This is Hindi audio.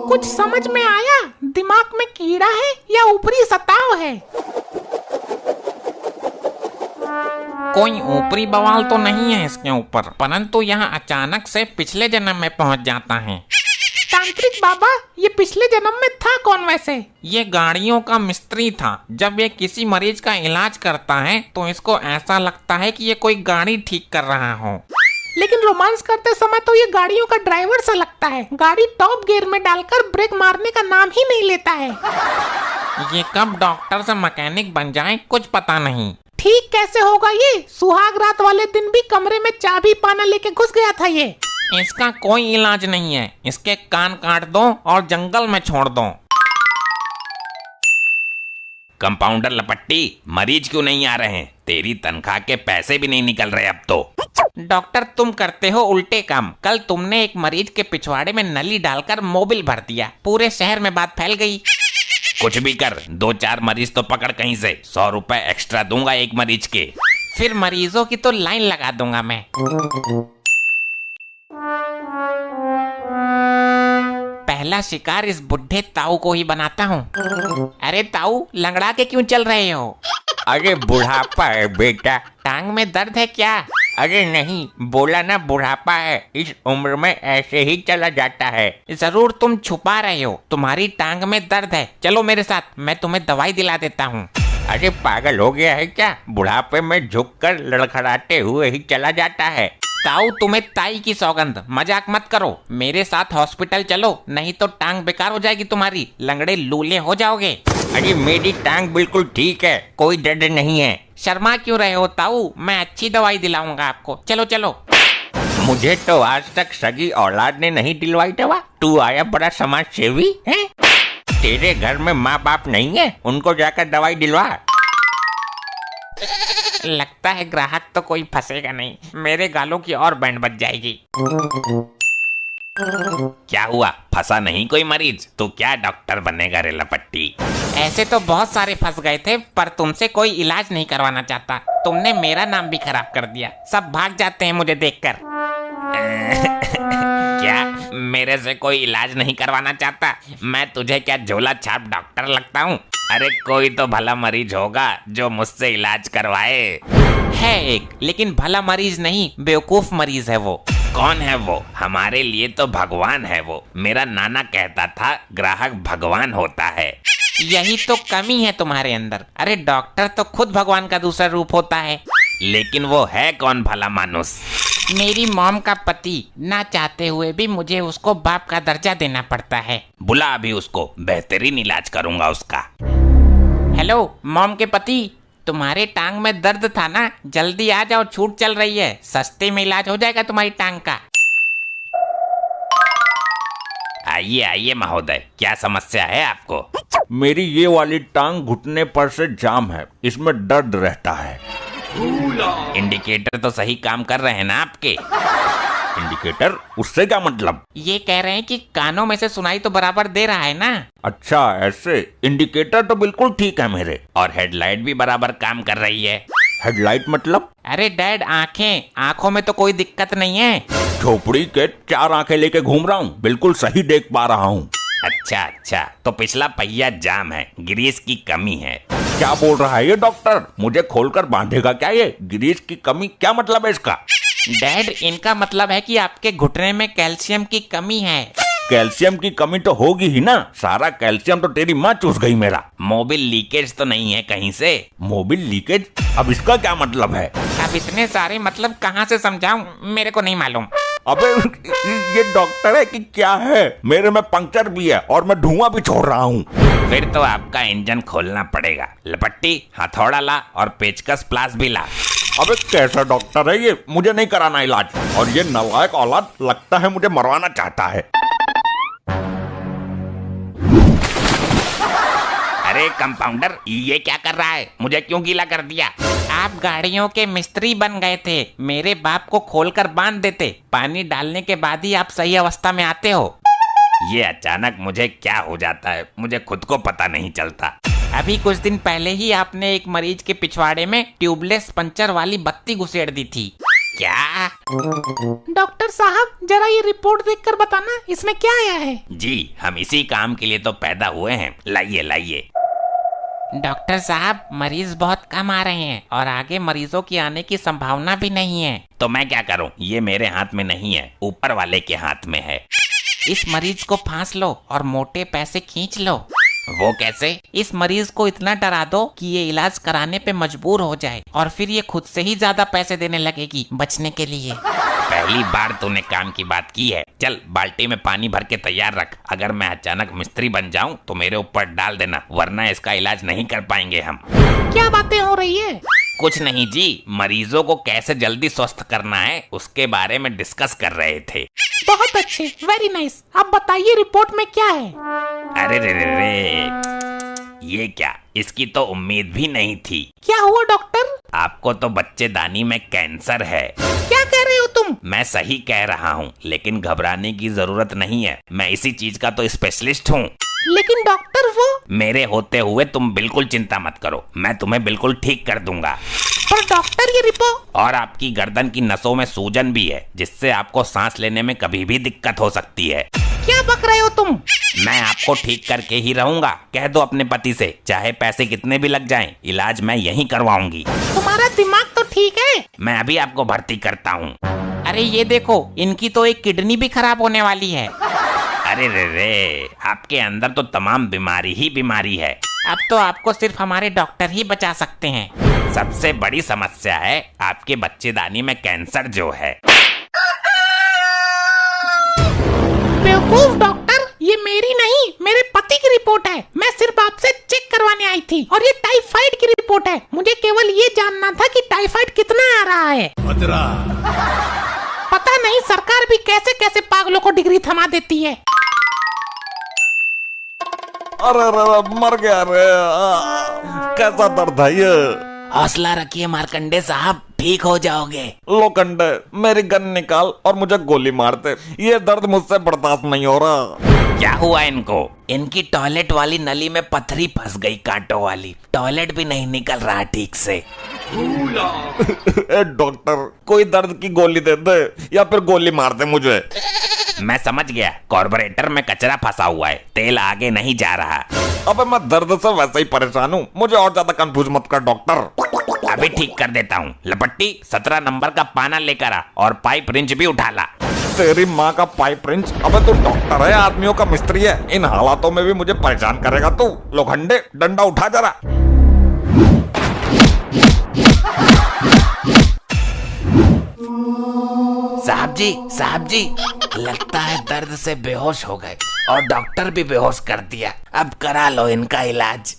कुछ समझ में आया? दिमाग में कीड़ा है या ऊपरी सताव है? कोई ऊपरी बवाल तो नहीं है इसके ऊपर, परंतु यहाँ अचानक से पिछले जन्म में पहुँच जाता है। तांत्रिक बाबा, ये पिछले जन्म में था कौन वैसे? ये गाड़ियों का मिस्त्री था। जब ये किसी मरीज का इलाज करता है तो इसको ऐसा लगता है कि ये कोई गाड़ी ठीक कर रहा हो। लेकिन रोमांस करते समय तो ये गाड़ियों का ड्राइवर सा लगता है। गाड़ी टॉप गियर में डालकर ब्रेक मारने का नाम ही नहीं लेता है। ये कब डॉक्टर से मैकेनिक बन जाए कुछ पता नहीं। ठीक कैसे होगा ये? सुहाग रात वाले दिन भी कमरे में चाबी पाना लेके घुस गया था ये। इसका कोई इलाज नहीं है। इसके कान काट दो और जंगल में छोड़ दो। कंपाउंडर लपट्टी, मरीज क्यों नहीं आ रहे हैं? तेरी तनख्वाह के पैसे भी नहीं निकल रहे अब तो। डॉक्टर, तुम करते हो उल्टे काम। कल तुमने एक मरीज के पिछवाड़े में नली डालकर मोबिल भर दिया। पूरे शहर में बात फैल गई। कुछ भी कर, 2-4 मरीज तो पकड़ कहीं से। 100 रुपए एक्स्ट्रा दूंगा एक मरीज के। फिर मरीजों की तो लाइन लगा दूंगा मैं। पहला शिकार इस बुढ़े ताऊ को ही बनाता हूँ। अरे ताऊ, लंगड़ा के क्यों चल रहे हो? अरे बुढ़ापा है बेटा। टांग में दर्द है क्या? अरे नहीं, बोला ना बुढ़ापा है। इस उम्र में ऐसे ही चला जाता है। जरूर तुम छुपा रहे हो। तुम्हारी टांग में दर्द है, चलो मेरे साथ, मैं तुम्हें दवाई दिला देता हूँ। अरे पागल हो गया है क्या? बुढ़ापे में झुककर लड़खड़ाते हुए ही चला जाता है। ताऊ, तुम्हें ताई की सौगंध, मजाक मत करो। मेरे साथ हॉस्पिटल चलो, नहीं तो टांग बेकार हो जाएगी तुम्हारी। लंगड़े लूले हो जाओगे। अरे मेरी टांग बिल्कुल ठीक है, कोई दर्द नहीं है। शर्मा क्यों रहे हो ताऊ? मैं अच्छी दवाई दिलाऊंगा आपको। चलो चलो। मुझे तो आज तक सगी औलाद ने नहीं दिलवाई दवा। तू आया बड़ा समाज सेवी है? तेरे घर में माँ बाप नहीं है? उनको जाकर दवाई दिलवा। लगता है ग्राहक तो कोई फंसेगा नहीं। मेरे गालों की और बैंड बज जाएगी। क्या हुआ, फंसा नहीं कोई मरीज? तो क्या डॉक्टर बनेगा रे लपट्टी? ऐसे तो बहुत सारे फंस गए थे, पर तुमसे कोई इलाज नहीं करवाना चाहता। तुमने मेरा नाम भी खराब कर दिया। सब भाग जाते हैं मुझे देखकर। क्या मेरे से कोई इलाज नहीं करवाना चाहता? मैं तुझे क्या झोला छाप डॉक्टर लगता हूँ? अरे कोई तो भला मरीज होगा जो मुझसे इलाज करवाए। है एक, लेकिन भला मरीज नहीं, बेवकूफ मरीज है वो। कौन है वो? हमारे लिए तो भगवान है वो। मेरा नाना कहता था ग्राहक भगवान होता है। यही तो कमी है तुम्हारे अंदर। अरे डॉक्टर तो खुद भगवान का दूसरा रूप होता है। लेकिन वो है कौन भला मानुस? मेरी मॉम का पति। ना चाहते हुए भी मुझे उसको बाप का दर्जा देना पड़ता है। बुला अभी उसको, बेहतरीन इलाज करूंगा उसका। हेलो मॉम के पति, तुम्हारे टांग में दर्द था ना? जल्दी आ जाओ, छूट चल रही है। सस्ते में इलाज हो जाएगा तुम्हारी टांग का। आइए आइए महोदय, क्या समस्या है आपको? मेरी ये वाली टांग घुटने पर से जाम है, इसमें दर्द रहता है। इंडिकेटर तो सही काम कर रहे हैं ना आपके? इंडिकेटर? उससे क्या मतलब? ये कह रहे हैं कि कानों में से सुनाई तो बराबर दे रहा है ना। अच्छा ऐसे। इंडिकेटर तो बिल्कुल ठीक है मेरे। और हेडलाइट भी बराबर काम कर रही है। हेडलाइट मतलब? अरे डैड, आंखें, आंखों में तो कोई दिक्कत नहीं है। झोपड़ी के 4 आंखें लेके घूम रहा हूँ, बिल्कुल सही देख पा रहा हूँ। अच्छा अच्छा, तो पिछला पहिया जाम है, ग्रीस की कमी है। क्या बोल रहा है ये डॉक्टर? मुझे खोलकर बांधेगा क्या ये? ग्रीस की कमी क्या मतलब है इसका? डैड, इनका मतलब है कि आपके घुटने में कैल्शियम की कमी है। कैल्शियम की कमी तो होगी ही ना। सारा कैल्शियम तो तेरी माँ चूस गई मेरा। मोबिल लीकेज तो नहीं है कहीं से? Mobil leakage? अब इसका क्या मतलब है? अब इतने सारे मतलब कहाँ से समझाऊं, मेरे को नहीं मालूम। अबे ये डॉक्टर है कि क्या है? मेरे में पंक्चर भी है और मैं धुआं भी छोड़ रहा हूँ। फिर तो आपका इंजन खोलना पड़ेगा। लपट्टी, हथौड़ा ला और पेचकस प्लास भी ला। अबे कैसा डॉक्टर है ये? मुझे नहीं कराना इलाज। और ये नालायक औलाद लगता है मुझे मरवाना चाहता है। अरे कंपाउंडर, ये क्या कर रहा है? मुझे क्यों गीला कर दिया? आप गाड़ियों के मिस्त्री बन गए थे। मेरे बाप को खोलकर बांध देते। पानी डालने के बाद ही आप सही अवस्था में आते हो। ये अचानक मुझे क्या हो जाता है, मुझे खुद को पता नहीं चलता। अभी कुछ दिन पहले ही आपने एक मरीज के पिछवाड़े में ट्यूबलेस पंचर वाली बत्ती घुसेड़ दी थी। क्या? डॉक्टर साहब जरा ये रिपोर्ट देखकर बताना इसमें क्या आया है। जी हम इसी काम के लिए तो पैदा हुए हैं, लाइए लाइए। डॉक्टर साहब मरीज बहुत कम आ रहे हैं और आगे मरीजों की आने की संभावना भी नहीं है। तो मैं क्या करूं? ये मेरे हाथ में नहीं है, ऊपर वाले के हाथ में है। इस मरीज को फांस लो और मोटे पैसे खींच लो। वो कैसे? इस मरीज को इतना डरा दो कि ये इलाज कराने पे मजबूर हो जाए और फिर ये खुद से ही ज्यादा पैसे देने लगेगी बचने के लिए। पहली बार तूने काम की बात की है। चल बाल्टी में पानी भर के तैयार रख। अगर मैं अचानक मिस्त्री बन जाऊं तो मेरे ऊपर डाल देना, वरना इसका इलाज नहीं कर पाएंगे हम। क्या बातें हो रही है? कुछ नहीं जी, मरीजों को कैसे जल्दी स्वस्थ करना है उसके बारे में डिस्कस कर रहे थे। बहुत अच्छे, वेरी नाइस। अब बताइए रिपोर्ट में क्या है। अरे रे, ये क्या? इसकी तो उम्मीद भी नहीं थी। क्या हुआ डॉक्टर? आपको तो बच्चेदानी में कैंसर है। क्या कह रहे हो तुम? मैं सही कह रहा हूँ, लेकिन घबराने की जरूरत नहीं है। मैं इसी चीज का तो स्पेशलिस्ट हूँ। लेकिन डॉक्टर वो मेरे होते हुए तुम बिल्कुल चिंता मत करो, मैं तुम्हें बिल्कुल ठीक कर दूंगा। पर डॉक्टर ये रिपोर्ट। और आपकी गर्दन की नसों में सूजन भी है, जिससे आपको सांस लेने में कभी भी दिक्कत हो सकती है। क्या बक रहे हो तुम? मैं आपको ठीक करके ही रहूंगा। कह दो अपने पति से, चाहे पैसे कितने भी लग जाएं, इलाज मैं यहीं करवाऊंगी। तुम्हारा दिमाग तो ठीक है। मैं अभी आपको भर्ती करता हूँ। अरे ये देखो, इनकी तो एक किडनी भी खराब होने वाली है। अरे रे, आपके अंदर तो तमाम बीमारी ही बीमारी है। अब तो आपको सिर्फ हमारे डॉक्टर ही बचा सकते हैं। सबसे बड़ी समस्या है आपके बच्चेदानी में कैंसर जो है। बेवकूफ डॉक्टर, ये मेरी नहीं मेरे पति की रिपोर्ट है। मैं सिर्फ आपसे चेक करवाने आई थी और ये टाइफाइड की रिपोर्ट है। मुझे केवल ये जानना था कि टाइफाइड कितना आ रहा है। पता नहीं सरकार भी कैसे कैसे पागलों को डिग्री थमा देती है। अरे मर गया रे। कैसा दर्द है ये? हौसला रखिए मार्कंडे साहब, ठीक हो जाओगे। लोखंडे, मेरी गन निकाल और मुझे गोली मार दे। ये दर्द मुझसे बर्दाश्त नहीं हो रहा। क्या हुआ इनको? इनकी टॉयलेट वाली नली में पथरी फंस गई, कांटों वाली। टॉयलेट भी नहीं निकल रहा ठीक से। ए डॉक्टर, कोई दर्द की गोली दे दे या फिर गोली मार दे मुझे। मैं समझ गया, कार्बोरेटर में कचरा फंसा हुआ है, तेल आगे नहीं जा रहा। अबे मैं दर्द से वैसे ही परेशान हूँ, मुझे और ज्यादा कंफ्यूज मत कर डॉक्टर। अभी ठीक कर देता हूँ। लपट्टी 17 नंबर का पाना लेकर आ और पाइप रिंच भी उठा ला। तेरी माँ का पाइप रिंच? अबे तू डॉक्टर है, आदमियों का मिस्त्री है। इन हालातों में भी मुझे परेशान करेगा तू। लोखंडे, डंडा उठा जरा। साहब जी, लगता है दर्द से बेहोश हो गए और डॉक्टर भी बेहोश कर दिया। अब करा लो इनका इलाज।